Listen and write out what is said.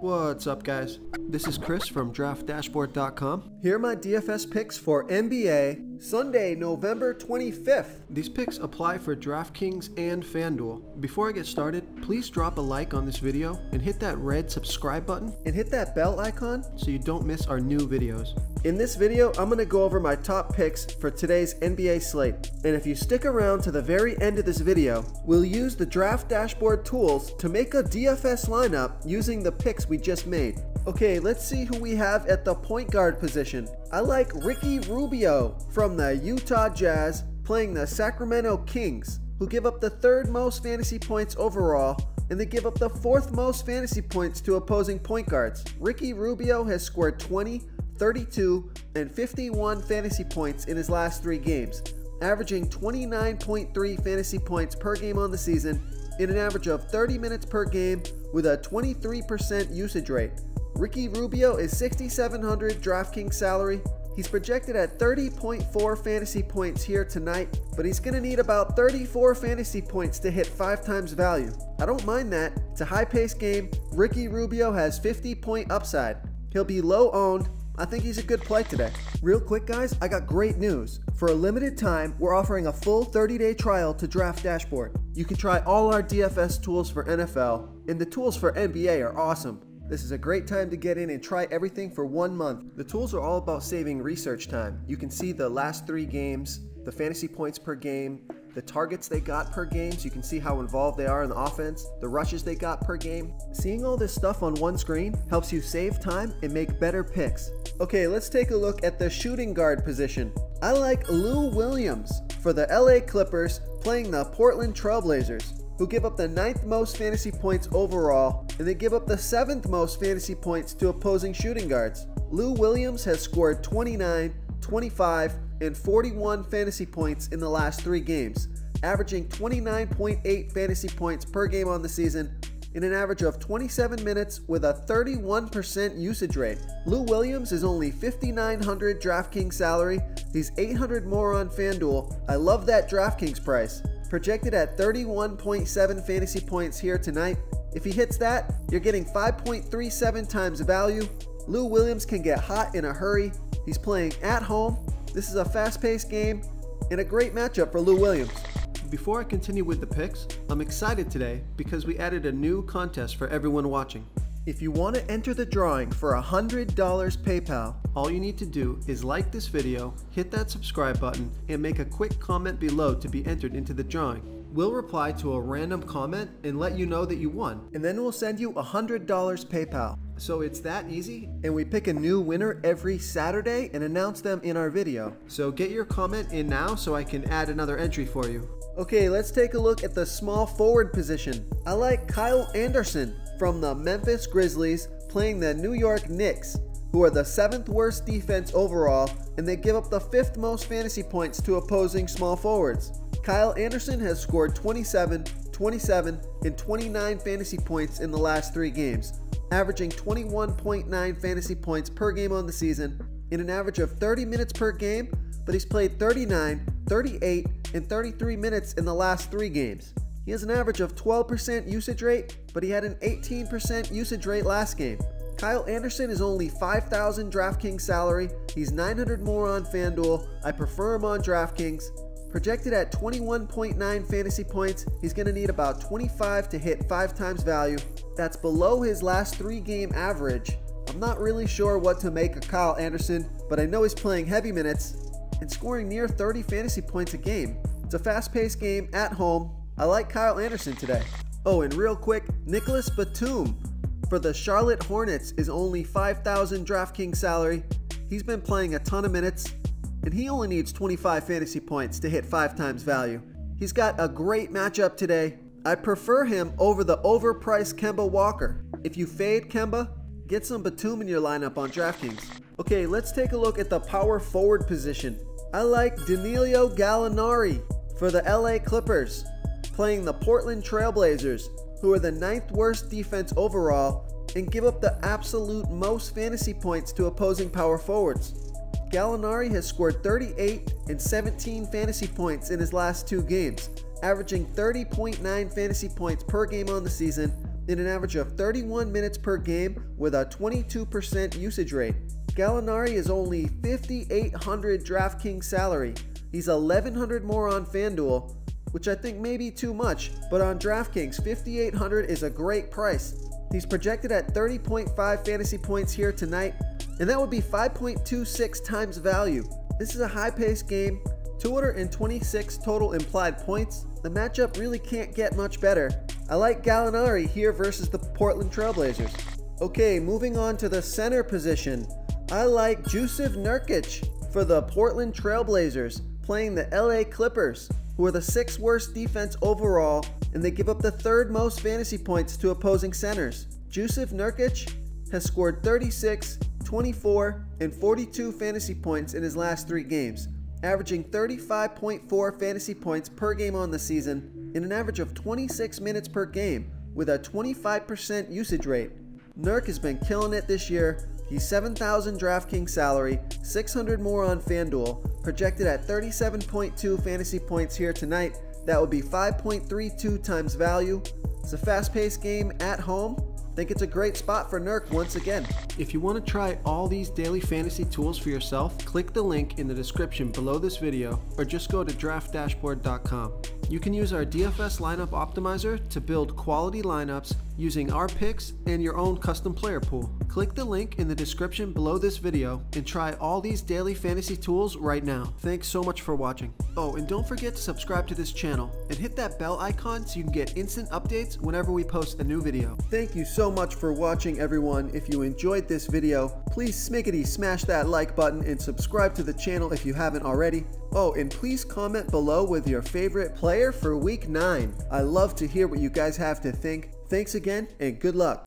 What's up, guys? This is Chris from DraftDashboard.com. Here are my DFS picks for NBA Sunday, November 25th. These picks apply for DraftKings and FanDuel. Before I get started, please drop a like on this video and hit that red subscribe button and hit that bell icon so you don't miss our new videos. In this video, I'm going to go over my top picks for today's NBA slate. And if you stick around to the very end of this video, we'll use the Draft Dashboard tools to make a DFS lineup using the picks we just made. Okay, let's see who we have at the point guard position. I like Ricky Rubio from the Utah Jazz playing the Sacramento Kings, who give up the third most fantasy points overall, and they give up the fourth most fantasy points to opposing point guards. Ricky Rubio has scored 20, 32, and 51 fantasy points in his last 3 games, averaging 29.3 fantasy points per game on the season in an average of 30 minutes per game with a 23% usage rate. Ricky Rubio is $6,700 DraftKings salary. He's projected at 30.4 fantasy points here tonight, but he's going to need about 34 fantasy points to hit 5 times value. I don't mind that. It's a high-paced game. Ricky Rubio has 50-point upside. He'll be low owned. I think he's a good play today. Real quick, guys, I got great news. For a limited time, we're offering a full 30-day trial to Draft Dashboard. You can try all our DFS tools for NFL, and the tools for NBA are awesome. This is a great time to get in and try everything for 1 month. The tools are all about saving research time. You can see the last 3 games, the fantasy points per game, the targets they got per game, so you can see how involved they are in the offense, the rushes they got per game. Seeing all this stuff on one screen helps you save time and make better picks. Okay, let's take a look at the shooting guard position. I like Lou Williams for the LA Clippers playing the Portland Trail Blazers, who give up the 9th most fantasy points overall, and they give up the 7th most fantasy points to opposing shooting guards. Lou Williams has scored 29, 25, and 41 fantasy points in the last 3 games, averaging 29.8 fantasy points per game on the season in an average of 27 minutes with a 31% usage rate. Lou Williams is only $5,900 DraftKings salary. He's $800 more on FanDuel. I love that DraftKings price. Projected at 31.7 fantasy points here tonight. If he hits that, you're getting 5.37 times value. Lou Williams can get hot in a hurry. He's playing at home. This is a fast-paced game and a great matchup for Lou Williams. Before I continue with the picks, I'm excited today because we added a new contest for everyone watching. If you want to enter the drawing for $100 PayPal, all you need to do is like this video, hit that subscribe button, and make a quick comment below to be entered into the drawing. We'll reply to a random comment and let you know that you won, and then we'll send you $100 PayPal. So it's that easy, and we pick a new winner every Saturday and announce them in our video. So get your comment in now so I can add another entry for you. Okay, let's take a look at the small forward position. I like Kyle Anderson from the Memphis Grizzlies playing the New York Knicks, who are the 7th worst defense overall, and they give up the 5th most fantasy points to opposing small forwards. Kyle Anderson has scored 27, 27, and 29 fantasy points in the last 3 games, averaging 21.9 fantasy points per game on the season in an average of 30 minutes per game, but he's played 39, 38, and 33 minutes in the last 3 games. He has an average of 12% usage rate, but he had an 18% usage rate last game. Kyle Anderson is only $5,000 DraftKings salary. He's $900 more on FanDuel. I prefer him on DraftKings. Projected at 21.9 fantasy points, he's going to need about 25 to hit 5 times value. That's below his last 3 game average. I'm not really sure what to make of Kyle Anderson, but I know he's playing heavy minutes and scoring near 30 fantasy points a game. It's a fast-paced game at home. I like Kyle Anderson today. Oh, and real quick, Nicholas Batum for the Charlotte Hornets is only $5,000 DraftKings salary. He's been playing a ton of minutes, and he only needs 25 fantasy points to hit 5 times value. He's got a great matchup today. I prefer him over the overpriced Kemba Walker. If you fade Kemba, get some Batum in your lineup on DraftKings. Okay, let's take a look at the power forward position. I like Danilo Gallinari for the LA Clippers playing the Portland Trail Blazers, who are the 9th worst defense overall and give up the absolute most fantasy points to opposing power forwards. Gallinari has scored 38 and 17 fantasy points in his last 2 games, averaging 30.9 fantasy points per game on the season in an average of 31 minutes per game with a 22% usage rate. Gallinari is only $5,800 DraftKings salary. He's $1,100 more on FanDuel, which I think may be too much, but on DraftKings, $5,800 is a great price. He's projected at 30.5 fantasy points here tonight, and that would be 5.26 times value. This is a high-paced game, 226 total implied points. The matchup really can't get much better. I like Gallinari here versus the Portland Trailblazers. Okay, moving on to the center position. I like Jusuf Nurkic for the Portland Trailblazers, playing the LA Clippers, who are the 6th worst defense overall, and they give up the 3rd most fantasy points to opposing centers. Jusuf Nurkic has scored 36, 24, and 42 fantasy points in his last 3 games, averaging 35.4 fantasy points per game on the season in an average of 26 minutes per game with a 25% usage rate. Nurk has been killing it this year. He's $7,000 DraftKings salary, $600 more on FanDuel, projected at 37.2 fantasy points here tonight. That would be 5.32 times value. It's a fast-paced game at home. I think it's a great spot for Nurk once again. If you want to try all these daily fantasy tools for yourself, click the link in the description below this video or just go to draftdashboard.com. You can use our DFS lineup optimizer to build quality lineups using our picks and your own custom player pool. Click the link in the description below this video and try all these daily fantasy tools right now. Thanks so much for watching. Oh, and don't forget to subscribe to this channel and hit that bell icon so you can get instant updates whenever we post a new video. Thank you so much for watching, everyone. If you enjoyed this video, please smiggity smash that like button and subscribe to the channel if you haven't already. Oh, and please comment below with your favorite player for Week 9. I love to hear what you guys have to think. Thanks again, and good luck.